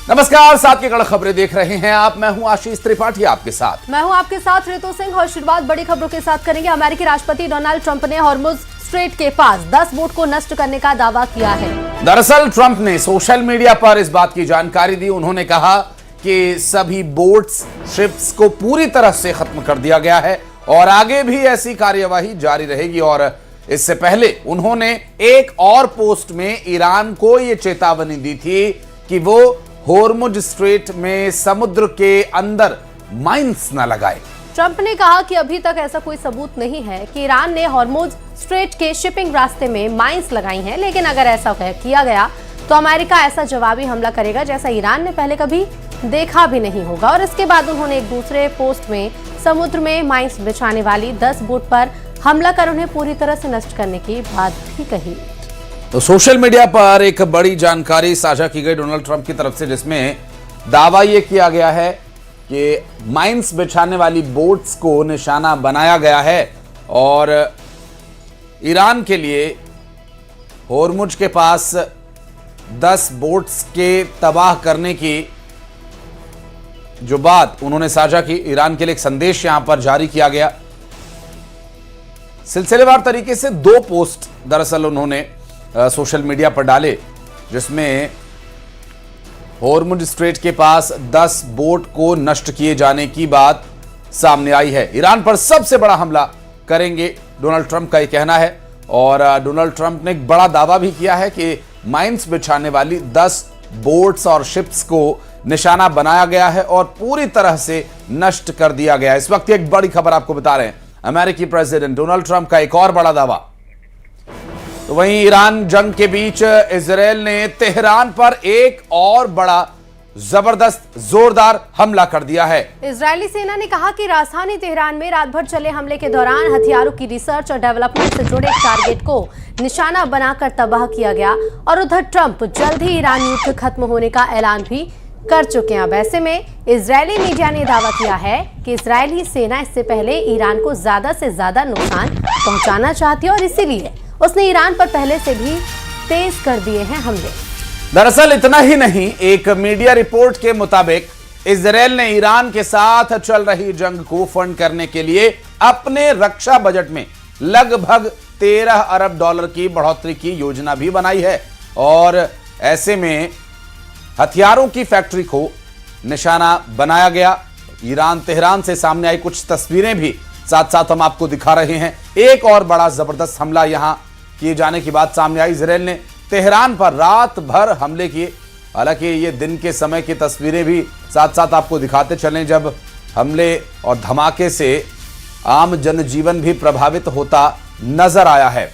नमस्कार, साथ की कड़क खबरें देख रहे हैं आप। मैं हूं आशीष त्रिपाठी, आपके साथ। मैं हूं आपके साथ ऋतु सिंह और शुरुआत बड़ी खबरों के साथ करेंगे। अमेरिकी राष्ट्रपति डोनाल्ड ट्रंप ने हॉर्मुज स्ट्रेट के पास 10 बोट को नष्ट करने का दावा किया है। दरअसल ट्रंप ने सोशल मीडिया पर इस बात की जानकारी दी। उन्होंने कहा कि सभी बोट्स, शिप्स को पूरी तरह से खत्म कर दिया गया है और आगे भी ऐसी कार्यवाही जारी रहेगी। और इससे पहले उन्होंने एक और पोस्ट में ईरान को यह चेतावनी दी थी कि वो हॉर्मुज स्ट्रेट में समुद्र के अंदर माइंस न लगाए। ट्रंप ने कहा कि अभी तक ऐसा कोई सबूत नहीं है कि ईरान ने हॉर्मुज स्ट्रेट के शिपिंग रास्ते में माइंस लगाई हैं, लेकिन अगर ऐसा किया गया तो अमेरिका ऐसा जवाबी हमला करेगा जैसा ईरान ने पहले कभी देखा भी नहीं होगा। और इसके बाद उन्होंने एक दूसरे पोस्ट में समुद्र में माइंस बिछाने वाली 10 बोट पर हमला कर उन्हें पूरी तरह से नष्ट करने की बात भी कही। तो सोशल मीडिया पर एक बड़ी जानकारी साझा की गई डोनाल्ड ट्रंप की तरफ से, जिसमें दावा यह किया गया है कि माइंस बिछाने वाली बोट्स को निशाना बनाया गया है और ईरान के लिए हॉर्मुज के पास 10 बोट्स के तबाह करने की जो बात उन्होंने साझा की, ईरान के लिए एक संदेश यहां पर जारी किया गया। सिलसिलेवार तरीके से 2 पोस्ट दरअसल उन्होंने सोशल मीडिया पर डाले, जिसमें हॉर्मुज स्ट्रेट के पास 10 बोट को नष्ट किए जाने की बात सामने आई है। ईरान पर सबसे बड़ा हमला करेंगे, डोनाल्ड ट्रंप का यह कहना है। और डोनाल्ड ट्रंप ने एक बड़ा दावा भी किया है कि माइंस बिछाने वाली 10 बोट्स और शिप्स को निशाना बनाया गया है और पूरी तरह से नष्ट कर दिया गया है। इस वक्त एक बड़ी खबर आपको बता रहे हैं, अमेरिकी प्रेसिडेंट डोनाल्ड ट्रंप का एक और बड़ा दावा। तो वहीं ईरान जंग के बीच इजरायल ने तेहरान पर एक और बड़ा जबरदस्त जोरदार हमला कर दिया है। इजरायली सेना ने कहा कि राजधानी तेहरान में रात भर चले हमले के दौरान हथियारों की रिसर्च और डेवलपमेंट से जुड़े टारगेट को निशाना बनाकर तबाह किया गया। और उधर ट्रंप जल्द ही ईरान युद्ध खत्म होने का ऐलान भी कर चुके हैं। अब ऐसे में इजरायली मीडिया ने दावा किया है कि इजरायली सेना इससे पहले ईरान को ज्यादा से ज्यादा नुकसान पहुंचाना चाहती है और इसीलिए उसने ईरान पर पहले से भी तेज कर दिए हैं हमले। दरअसल इतना ही नहीं, एक मीडिया रिपोर्ट के मुताबिक इजरायल ने ईरान के साथ चल रही जंग को फंड करने के लिए अपने रक्षा बजट में लगभग 13 अरब डॉलर की बढ़ोतरी की योजना भी बनाई है। और ऐसे में हथियारों की फैक्ट्री को निशाना बनाया गया। ईरान तेहरान से सामने आई कुछ तस्वीरें भी साथ साथ हम आपको दिखा रहे हैं। एक और बड़ा जबरदस्त हमला यहां किए जाने की बात सामने आई। इजरायल ने तेहरान पर रात भर हमले किए। हालांकि ये दिन के समय की तस्वीरें भी साथ साथ आपको दिखाते चलें, जब हमले और धमाके से आम जनजीवन भी प्रभावित होता नजर आया है।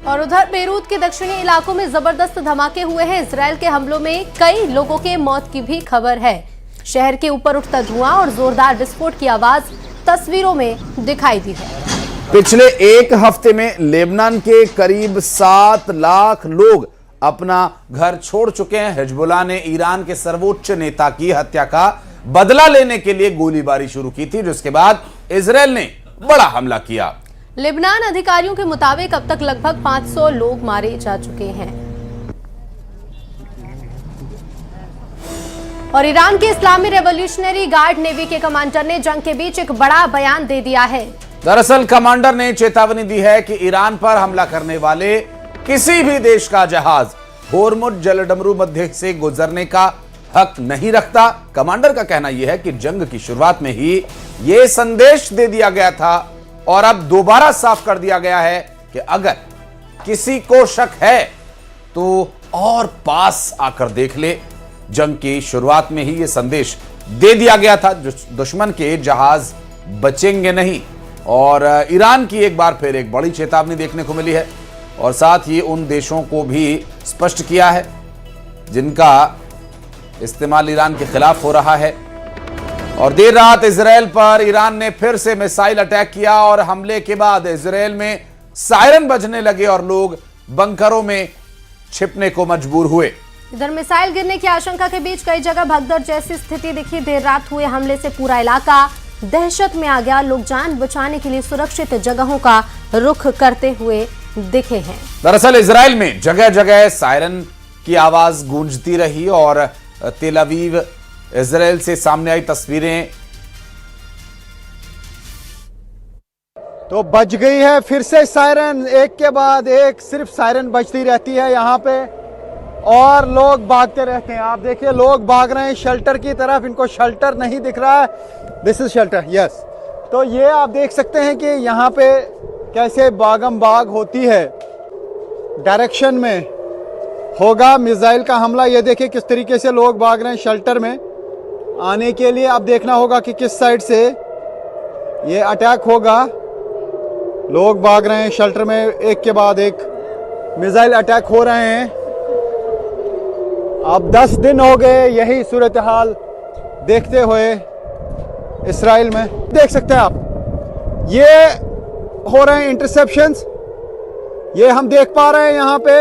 और उधर बेरूत के दक्षिणी इलाकों में जबरदस्त धमाके हुए हैं। इजरायल के हमलों में कई लोगों के मौत की भी खबर है। शहर के ऊपर उठता धुआं और जोरदार विस्फोट की आवाज तस्वीरों में दिखाई दी है। पिछले एक हफ्ते में लेबनान के करीब 7 लाख लोग अपना घर छोड़ चुके हैं। हिजबुल्लाह ने ईरान के सर्वोच्च नेता की हत्या का बदला लेने के लिए गोलीबारी शुरू की थी, जिसके बाद इजरायल ने बड़ा हमला किया। लेबनान अधिकारियों के मुताबिक अब तक लगभग 500 लोग मारे जा चुके हैं। और ईरान के इस्लामी रेवोल्यूशनरी गार्ड नेवी के कमांडर ने जंग के बीच एक बड़ा बयान दे दिया है। दरअसल कमांडर ने चेतावनी दी है कि ईरान पर हमला करने वाले किसी भी देश का जहाज हॉर्मुज जलडमरू मध्य से गुजरने का हक नहीं रखता। कमांडर का कहना यह है कि जंग की शुरुआत में ही यह संदेश दे दिया गया था और अब दोबारा साफ कर दिया गया है कि अगर किसी को शक है तो और पास आकर देख ले। जंग की शुरुआत में ही यह संदेश दे दिया गया था, दुश्मन के जहाज बचेंगे नहीं। और ईरान की एक बार फिर एक बड़ी चेतावनी देखने को मिली है और साथ ही उन देशों को भी स्पष्ट किया है जिनका इस्तेमाल ईरान के खिलाफ हो रहा है। और देर रात इजरायल पर ईरान ने फिर से मिसाइल अटैक किया और हमले के बाद इजरायल में सायरन बजने लगे और लोग बंकरों में छिपने को मजबूर हुए। इधर मिसाइल गिरने की आशंका के बीच कई जगह भगदड़ जैसी स्थिति दिखी। देर रात हुए हमले से पूरा इलाका दहशत में आ गया। लोग जान बचाने के लिए सुरक्षित जगहों का रुख करते हुए दिखे हैं। दरअसल इजरायल में जगह जगह सायरन की आवाज गूंजती रही और तेल अवीव इजराइल से सामने आई तस्वीरें। तो बज गई है फिर से सायरन, एक के बाद एक सिर्फ सायरन बजती रहती है यहाँ पे और लोग भागते रहते हैं। आप देखिए लोग भाग रहे हैं शेल्टर की तरफ, इनको शेल्टर नहीं दिख रहा है। This is shelter, yes. तो ये आप देख सकते हैं कि यहाँ पे कैसे बागम बाग होती है, डायरेक्शन में होगा मिसाइल का हमला। ये देखिए किस तरीके से लोग भाग रहे हैं शेल्टर में आने के लिए। अब देखना होगा कि किस साइड से ये अटैक होगा। लोग भाग रहे हैं शेल्टर में, एक के बाद एक मिसाइल अटैक हो रहे हैं। अब 10 दिन हो गए यही सूरत हाल देखते हुए इस्राइल में। देख सकते हैं आप ये हो रहे हैं इंटरसेप्शंस, ये हम देख पा रहे हैं यहाँ पे।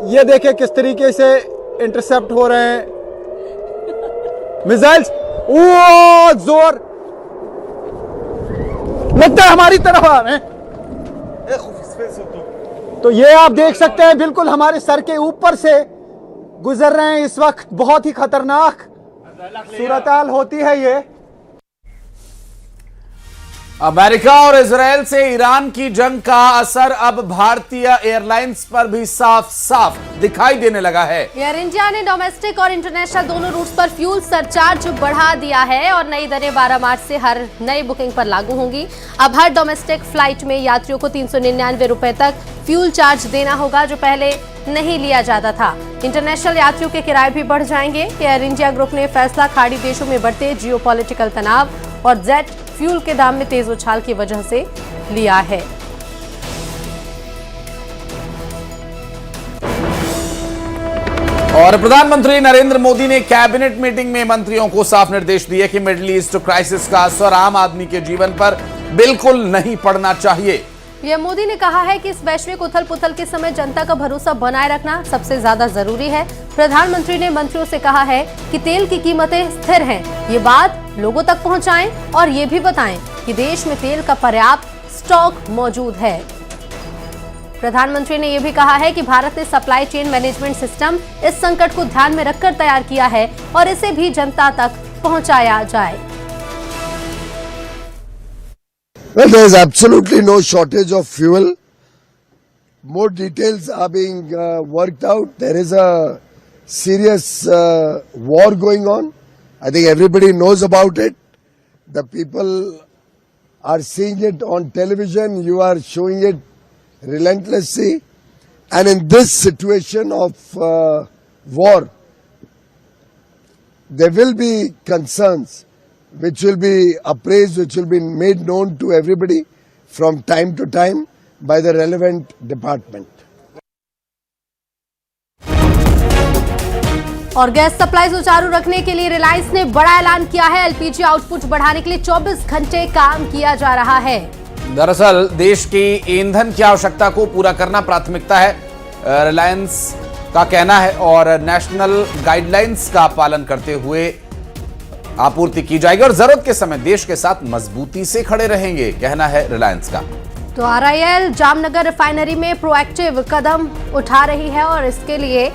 ये देखिए किस तरीके से इंटरसेप्ट हो रहे हैं मिसाइल्स। ओ जोर लगता है हमारी तरफ आ रहे हैं। तो ये आप देख सकते हैं बिल्कुल हमारे सर के ऊपर से गुजर रहे हैं इस वक्त। बहुत ही खतरनाक सूरत-हाल होती है ये। अमेरिका और इजराइल से ईरान की जंग का असर अब भारतीय एयरलाइंस पर भी साफ साफ दिखाई देने लगा है। एयर इंडिया ने डोमेस्टिक और इंटरनेशनल दोनों रूट्स पर फ्यूल सरचार्ज बढ़ा दिया है और नई दरें 12 मार्च से हर नई बुकिंग पर लागू होंगी। अब हर डोमेस्टिक फ्लाइट में यात्रियों को 399 रुपए तक फ्यूल चार्ज देना होगा, जो पहले नहीं लिया जाता था। इंटरनेशनल यात्रियों के किराए भी बढ़ जाएंगे। एयर इंडिया ग्रुप ने फैसला खाड़ी देशों में बढ़ते जियोपॉलिटिकल तनाव और जेट फ्यूल के दाम में तेज उछाल की वजह से लिया है। और प्रधानमंत्री नरेंद्र मोदी ने कैबिनेट मीटिंग में मंत्रियों को साफ निर्देश दिए कि मिडिल ईस्ट क्राइसिस का असर आम आदमी के जीवन पर बिल्कुल नहीं पड़ना चाहिए। पीएम मोदी ने कहा है कि इस वैश्विक उथल पुथल के समय जनता का भरोसा बनाए रखना सबसे ज्यादा जरूरी है। प्रधानमंत्री ने मंत्रियों से कहा है कि तेल की कीमतें स्थिर हैं। ये बात लोगों तक पहुंचाएं और ये भी बताएं कि देश में तेल का पर्याप्त स्टॉक मौजूद है। प्रधानमंत्री ने यह भी कहा है कि भारत ने सप्लाई चेन मैनेजमेंट सिस्टम इस संकट को ध्यान में रखकर तैयार किया है और इसे भी जनता तक पहुंचाया जाए। Well, there is absolutely no shortage of fuel. More details are being worked out. There is a serious war going on. I think everybody knows about it. The people are seeing it on television. You are showing it relentlessly. And in this situation of war, there will be concerns which will be appraised, which will be made known to everybody from time to time by the relevant department. और gas supply सुचारू रखने के लिए रिलायंस ने बड़ा ऐलान किया है। एलपीजी आउटपुट बढ़ाने के लिए 24 घंटे काम किया जा रहा है। दरअसल देश की ईंधन की आवश्यकता को पूरा करना प्राथमिकता है, रिलायंस का कहना है, और नेशनल गाइडलाइंस का पालन करते हुए आपूर्ति की जाएगी और जरूरत के समय देश के साथ मजबूती से खड़े रहेंगे, कहना है रिलायंस का। तो आरआईएल जामनगर रिफाइनरी में प्रोएक्टिव कदम उठा रही है और इसके लिए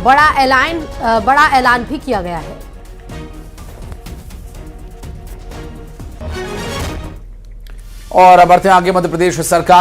बड़ा ऐलान भी किया गया है। और अब बढ़ते हैं आगे। मध्य प्रदेश सरकार